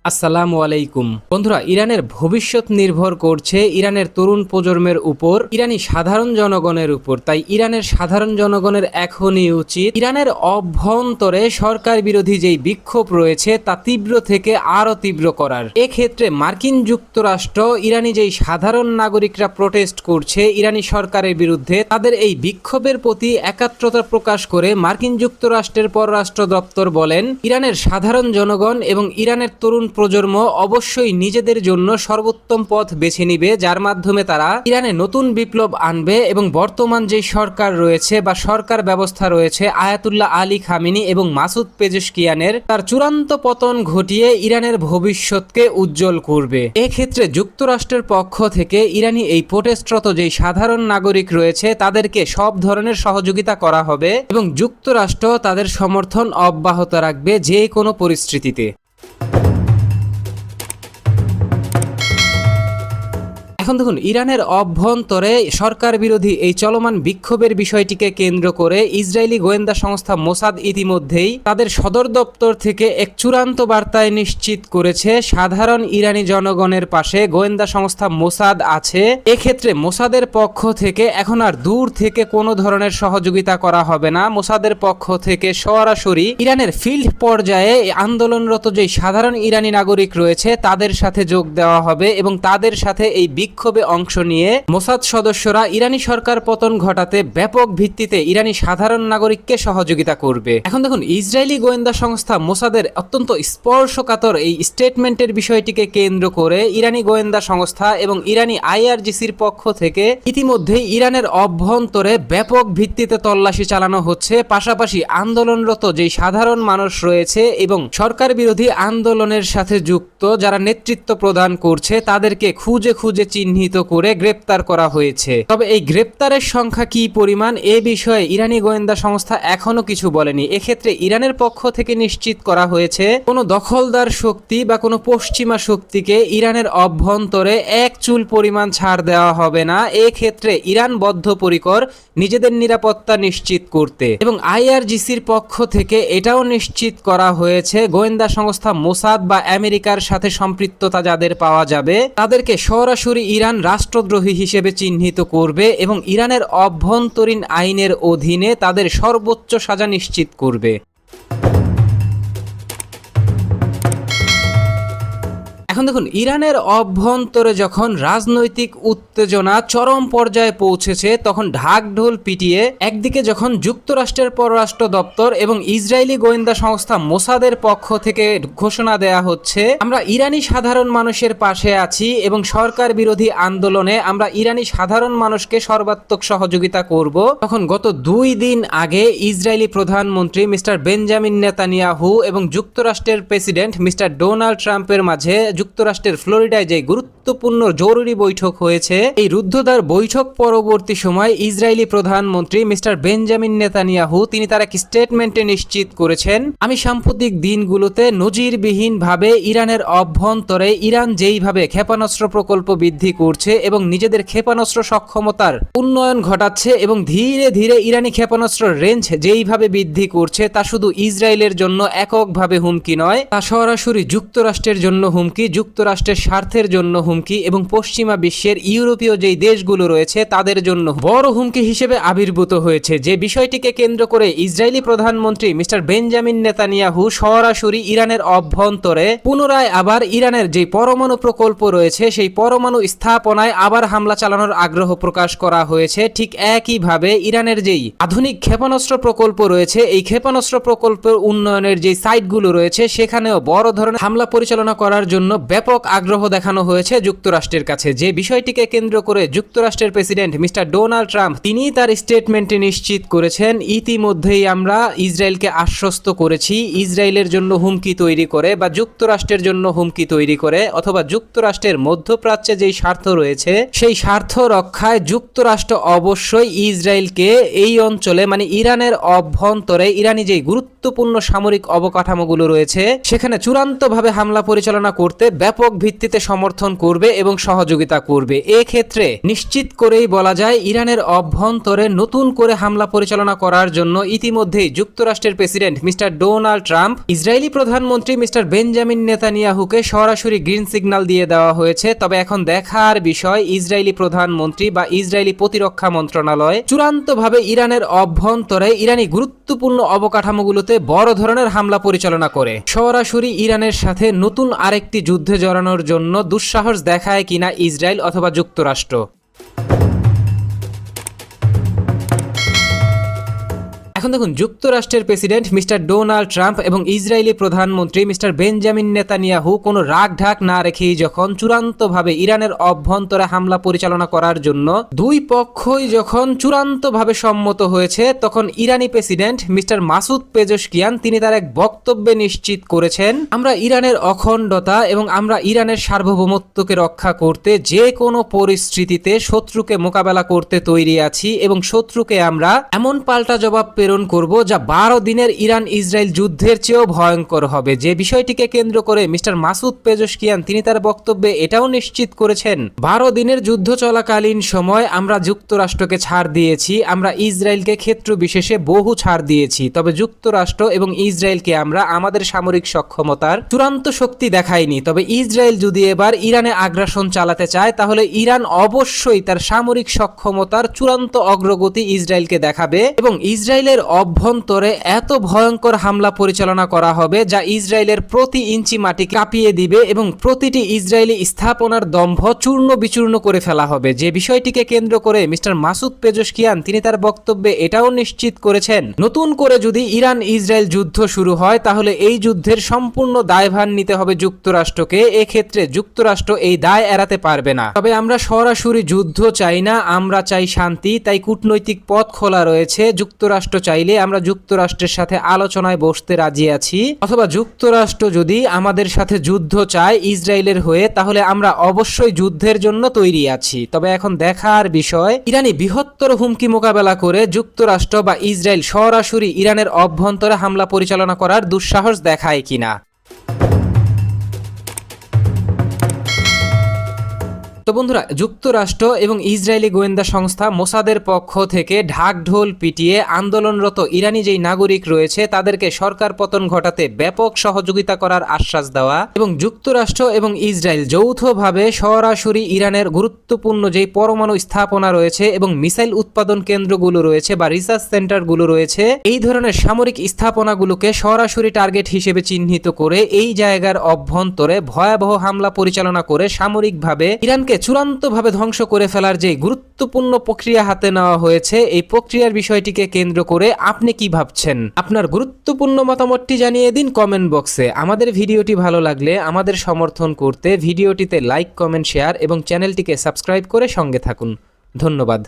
আসসালামু আলাইকুম বন্ধুরা, ইরানের ভবিষ্যৎ নির্ভর করছে ইরানের তরুণ প্রজন্মের উপর, ইরানি সাধারণ জনগণের উপর। তাই ইরানের সাধারণ জনগণের এখনই উচিত ইরানের অভ্যন্তরে সরকার বিরোধী যেই বিক্ষোভ রয়েছে তা তীব্র থেকে আরো তীব্র করার। এক্ষেত্রে মার্কিন যুক্তরাষ্ট্র ইরানি যেই সাধারণ নাগরিকরা প্রোটেস্ট করছে ইরানি সরকারের বিরুদ্ধে, তাদের এই বিক্ষোভের প্রতি একাত্রতা প্রকাশ করে মার্কিন যুক্তরাষ্ট্রের পররাষ্ট্র দপ্তর বলেন, ইরানের সাধারণ জনগণ এবং ইরানের তরুণ প্রজন্ম অবশ্যই নিজেদের জন্য সর্বোত্তম পথ বেছে নিবে, যার মাধ্যমে তারা ইরানে নতুন বিপ্লব আনবে এবং বর্তমান যে সরকার রয়েছে বা সরকার ব্যবস্থা রয়েছে আয়াতুল্লাহ আলী খামেনি এবং মাসুদ পেজেশকিয়ানের, তার চূড়ান্ত পতন ঘটিয়ে ইরানের ভবিষ্যৎকে উজ্জ্বল করবে। এক্ষেত্রে যুক্তরাষ্ট্রের পক্ষ থেকে ইরানি এই প্রোটেস্টরত যেই সাধারণ নাগরিক রয়েছে তাদেরকে সব ধরনের সহযোগিতা করা হবে এবং যুক্তরাষ্ট্র তাদের সমর্থন অব্যাহত রাখবে যে কোনো পরিস্থিতিতে। এখন দেখুন, ইরানের অভ্যন্তরে সরকার বিরোধী এই চলমান বিক্ষোভের বিষয়টিকে কেন্দ্র করে ইসরায়েলি গোয়েন্দা সংস্থা মোসাদ ইতিমধ্যেই তাদের সদর দপ্তর থেকে এক চূড়ান্ত বার্তায় নিশ্চিত করেছে সাধারণ ইরানি জনগণের পাশে গোয়েন্দা সংস্থা মোসাদ আছে। এক্ষেত্রে মোসাদের পক্ষ থেকে এখন আর দূর থেকে কোনো ধরনের সহযোগিতা করা হবে না। মোসাদের পক্ষ থেকে সরাসরি ইরানের ফিল্ড পর্যায়ে আন্দোলনরত যে সাধারণ ইরানি নাগরিক রয়েছে তাদের সাথে যোগ দেওয়া হবে এবং তাদের সাথে এই বিক্ষোভে অংশ নিয়ে মোসাদ সদস্যরা ইরানি সরকার পতন ঘটাতে ব্যাপক ভিত্তিতে ইরানি সাধারণ নাগরিককে সহযোগিতা করবে। এখন দেখুন, ইসরায়েলি গোয়েন্দা সংস্থা মোসাদের অত্যন্ত স্পর্শকাতর এই স্টেটমেন্টের বিষয়টিকে কেন্দ্র করে ইরানি গোয়েন্দা সংস্থা এবং ইরানি আইআরজিসির পক্ষ থেকে ইতিমধ্যেই ইরানের অভ্যন্তরে ব্যাপক ভিত্তিতে তল্লাশি চালানো হচ্ছে। পাশাপাশি আন্দোলনরত যে সাধারণ মানুষ রয়েছে এবং সরকার বিরোধী আন্দোলনের সাথে যুক্ত যারা নেতৃত্ব প্রদান করছে তাদেরকে খুঁজে খুঁজে চিহ্নিত করে গ্রেপ্তার করা হয়েছে। তবে এই গ্রেপ্তারের সংখ্যা কি পরিমাণ এ বিষয়ে ইরানি গোয়েন্দা সংস্থা এখনো কিছু বলেনি। এক্ষেত্রে ইরানের পক্ষ থেকে নিশ্চিত করা হয়েছে কোনো দখলদার শক্তি বা কোনো পশ্চিমা শক্তিকে ইরানের অভ্যন্তরে এক চুল পরিমাণ ছাড় দেওয়া হবে না। এক্ষেত্রে ইরান বদ্ধপরিকর নিজেদের নিরাপত্তা নিশ্চিত করতে এবং আইআরজিসির পক্ষ থেকে এটাও নিশ্চিত করা হয়েছে গোয়েন্দা সংস্থা মোসাদ বা আমেরিকার সাথে সম্পৃক্ততা যাদের পাওয়া যাবে তাদেরকে সরাসরি ইরান রাষ্ট্রদ্রোহী হিসেবে চিহ্নিত করবে এবং ইরানের অভ্যন্তরীণ আইনের অধীনে তাদের সর্বোচ্চ সাজা নিশ্চিত করবে। এখন দেখুন, ইরানের অভ্যন্তরে যখন রাজনৈতিক উত্তেজনা চরম পর্যায়ে পৌঁছেছে তখন ঢাকঢোল পিটিয়ে একদিকে যখন যুক্তরাষ্ট্রের পররাষ্ট্র দপ্তর এবং ইসরায়েলি গোয়েন্দা সংস্থা মোসাদের পক্ষ থেকে ঘোষণা দেয়া হচ্ছে আমরা ইরানি সাধারণ মানুষের পাশে আছি এবং সরকার বিরোধী আন্দোলনে আমরা ইরানি সাধারণ মানুষকে সর্বাত্মক সহযোগিতা করব, তখন গত 2 দিন আগে ইসরায়েলি প্রধানমন্ত্রী মিস্টার বেঞ্জামিন নেতানিয়াহু এবং যুক্তরাষ্ট্রের প্রেসিডেন্ট মিস্টার ডোনাল্ড ট্রাম্পের মাঝে যুক্তরাষ্ট্রের ফ্লোরিডায় যে গুরুত্বপূর্ণ জরুরি বৈঠক হয়েছে, এই রুদ্ধদ্বার বৈঠক পরবর্তী সময় ইসরায়েলি প্রধানমন্ত্রী মিস্টার বেঞ্জামিন নেতানিয়াহু তিনি তার এক স্টেটমেন্টে নিশ্চিত করেছেন, আমি সাম্প্রতিক দিনগুলোতে নজিরবিহীনভাবে ইরানের অভ্যন্তরে ইরান যেইভাবে ক্ষেপণাস্ত্র প্রকল্প বৃদ্ধি করছে এবং নিজেদের ক্ষেপণাস্ত্র সক্ষমতার উন্নয়ন ঘটাচ্ছে এবং ধীরে ধীরে ইরানি ক্ষেপণাস্ত্র রেঞ্জ যেইভাবে বৃদ্ধি করছে তা শুধু ইসরায়েলের জন্য এককভাবে হুমকি নয়, তা সরাসরি যুক্তরাষ্ট্রের জন্য হুমকি, যুক্তরাষ্ট্রের স্বার্থের জন্য হুমকি এবং পশ্চিমা বিশ্বের ইউরোপীয় যেই দেশগুলো রয়েছে তাদের জন্য বড় হুমকি হিসেবে আবির্ভূত হয়েছে। যে বিষয়টিকে কেন্দ্র করে ইসরায়েলি প্রধানমন্ত্রী মিস্টার বেঞ্জামিন নেতানিয়াহু সরাসরি ইরানের অভ্যন্তরে পুনরায় আবার ইরানের যে পরমাণু প্রকল্প রয়েছে সেই পরমাণু স্থাপনায় আবার হামলা চালানোর আগ্রহ প্রকাশ করা হয়েছে। ঠিক একইভাবে ইরানের যেই আধুনিক ক্ষেপণাস্ত্র প্রকল্প রয়েছে এই ক্ষেপণাস্ত্র প্রকল্পের উন্নয়নের যে সাইটগুলো রয়েছে সেখানেও বড় ধরনের হামলা পরিচালনা করার জন্য ব্যাপক আগ্রহ দেখানো হয়েছে যুক্তরাষ্ট্রের কাছে। যে বিষয়টিকে কেন্দ্র করে যুক্তরাষ্ট্রের প্রেসিডেন্ট মিস্টার ডোনাল্ড ট্রাম্প তিনি তার স্টেটমেন্টে নিশ্চিত করেছেন, ইতিমধ্যেই আমরা ইসরায়েলকে আশ্বস্ত করেছি ইসরায়েলের জন্য হুমকি তৈরি করে বা যুক্তরাষ্ট্রের জন্য হুমকি তৈরি করে অথবা যুক্তরাষ্ট্রের মধ্যপ্রাচ্যে যেই স্বার্থ রয়েছে সেই স্বার্থ রক্ষায় যুক্তরাষ্ট্র অবশ্যই ইসরায়েলকে এই অঞ্চলে মানে ইরানের অভ্যন্তরে ইরানি যেই গুরুত্বপূর্ণ সামরিক অবকাঠামোগুলো রয়েছে সেখানে চূড়ান্তভাবে হামলা পরিচালনা করতে ব্যাপক ভিত্তিতে সমর্থন করবে এবং সহযোগিতা করবে। এক্ষেত্রে নিশ্চিত করেই বলা যায় ইরানের অভ্যন্তরে নতুন করে হামলা পরিচালনা করার জন্য ইতিমধ্যেই যুক্তরাষ্ট্রের president mister Donald Trump Israeli প্রধানমন্ত্রী মিস্টার বেঞ্জামিন নেতানিয়াহুকে সরাসরি গ্রিন সিগন্যাল দিয়ে দেওয়া হয়েছে। তবে এখন দেখার বিষয় ইসরায়েলি প্রধানমন্ত্রী বা ইসরায়েলি প্রতিরক্ষা মন্ত্রণালয় চূড়ান্তভাবে ইরানের অভ্যন্তরে ইরানি গুরুত্বপূর্ণ অবকাঠামোগুলোতে বড় ধরনের হামলা পরিচালনা করে সরাসরি ইরানের সাথে নতুন আরেকটি যুদ্ধে জড়ানোর জন্য দুঃসাহস দেখায় কিনা ইসরায়েল অথবা যুক্তরাষ্ট্র। এখন দেখুন, যুক্তরাষ্ট্রের প্রেসিডেন্ট মিস্টার ডোনাল্ড ট্রাম্প এবং ইসরায়েলি প্রধানমন্ত্রী মিস্টার বেঞ্জামিন নেতানিয়াহু কোনো রাগ ঢাক না রেখেই যখন চূড়ান্তভাবে ইরানের অভ্যন্তরে হামলা পরিচালনা করার জন্য দুই পক্ষই যখন চূড়ান্তভাবে সম্মত হয়েছে, তখন ইরানি প্রেসিডেন্ট মিস্টার মাসুদ পেজেশকিয়ান তিনি তার এক বক্তব্যে নিশ্চিত করেছেন, আমরা ইরানের অখণ্ডতা এবং আমরা ইরানের সার্বভৌমত্বকে রক্ষা করতে যে কোনো পরিস্থিতিতে শত্রুকে মোকাবেলা করতে তৈরি আছি এবং শত্রুকে আমরা এমন পাল্টা জবাব করব যা 12 দিনের ইরান ইসরায়েল যুদ্ধের চেয়েও ভয়ঙ্কর হবে। যে বিষয়টিকে কেন্দ্র করে মিস্টার মাসুদ পেজেশকিয়ান তিনি তার বক্তব্যে এটাও নিশ্চিত করেছেন, 12 দিনের যুদ্ধ চলাকালীন সময় আমরা যুক্তরাষ্ট্রকে ছাড় দিয়েছি, আমরা ইসরায়েলকে ক্ষেত্র বিশেষে বহু ছাড় দিয়েছি, তবে যুক্তরাষ্ট্র এবং ইসরায়েলকে আমরা আমাদের সামরিক সক্ষমতার চূড়ান্ত শক্তি দেখাইনি। তবে ইসরায়েল যদি এবার ইরানে আগ্রাসন চালাতে চায় তাহলে ইরান অবশ্যই তার সামরিক সক্ষমতার চূড়ান্ত অগ্রগতি ইসরায়েলকে দেখাবে এবং ইসরায়েলের অভ্যন্তরে এত ভয়ঙ্কর হামলা পরিচালনা করা হবে যা ইসরায়েলের প্রতি ইঞ্চি মাটি কাঁপিয়ে দিবে এবং প্রতিটি ইসরায়েলি স্থাপনার দম্ভ চূর্ণ বিচূর্ণ করে ফেলা হবে। যে বিষয়টিকে কেন্দ্র করে মিস্টার মাসুদ পেজেশকিয়ান তিনি তার বক্তব্যে এটাও নিশ্চিত করেছেন, নতুন করে যদি ইরান ইসরায়েল যুদ্ধ শুরু হয় তাহলে এই যুদ্ধের সম্পূর্ণ দায়ভার নিতে হবে যুক্তরাষ্ট্রকে। এক্ষেত্রে যুক্তরাষ্ট্র এই দায় এড়াতে পারবে না। তবে আমরা সরাসরি যুদ্ধ চাই না, আমরা চাই শান্তি, তাই কূটনৈতিক পথ খোলা রয়েছে। যুক্তরাষ্ট্র চাইলে আমরা যুক্তরাষ্ট্রের সাথে আলোচনায় বসতে রাজি আছি, অথবা যুক্তরাষ্ট্র যদি আমাদের সাথে যুদ্ধ চায় ইসরায়েলের হয়ে তাহলে আমরা অবশ্যই যুদ্ধের জন্য তৈরি আছি। তবে এখন দেখার বিষয় ইরানি বৃহত্তর হুমকি মোকাবেলা করে যুক্তরাষ্ট্র বা ইসরায়েল সরাসরি ইরানের অভ্যন্তরে হামলা পরিচালনা করার দুঃসাহস দেখায় কিনা। তো বন্ধুরা, যুক্তরাষ্ট্র এবং ইসরায়েলি গোয়েন্দা সংস্থা মোসাদের পক্ষ থেকে ঢাকঢোল পিটিয়ে আন্দোলনরত ইরানি যেই নাগরিক রয়েছে তাদেরকে সরকার পতন ঘটাতে ব্যাপক সহযোগিতা করার আশ্বাস দেওয়া এবং যুক্তরাষ্ট্র এবং ইসরায়েল যৌথভাবে সরাসরি ইরানের গুরুত্বপূর্ণ যেই পরমাণু স্থাপনা রয়েছে এবং মিসাইল উৎপাদন কেন্দ্রগুলো রয়েছে বা রিসার্চ সেন্টারগুলো রয়েছে, এই ধরনের সামরিক স্থাপনাগুলোকে সরাসরি টার্গেট হিসেবে চিহ্নিত করে এই জায়গার অভ্যন্তরে ভয়াবহ হামলা পরিচালনা করে সামরিকভাবে ইরানকে চূড়ান্তভাবে ধ্বংস করে ফেলার যে গুরুত্বপূর্ণ প্রক্রিয়া হাতে নেওয়া হয়েছে, এই প্রক্রিয়ার বিষয়টিকে কেন্দ্র করে আপনি কি ভাবছেন? আপনার গুরুত্বপূর্ণ মতামতটি জানিয়ে দিন কমেন্ট বক্সে। আমাদের ভিডিওটি ভালো লাগলে আমাদের সমর্থন করতে ভিডিওটিতে লাইক, কমেন্ট, শেয়ার এবং চ্যানেলটিকে সাবস্ক্রাইব করে সঙ্গে থাকুন। ধন্যবাদ।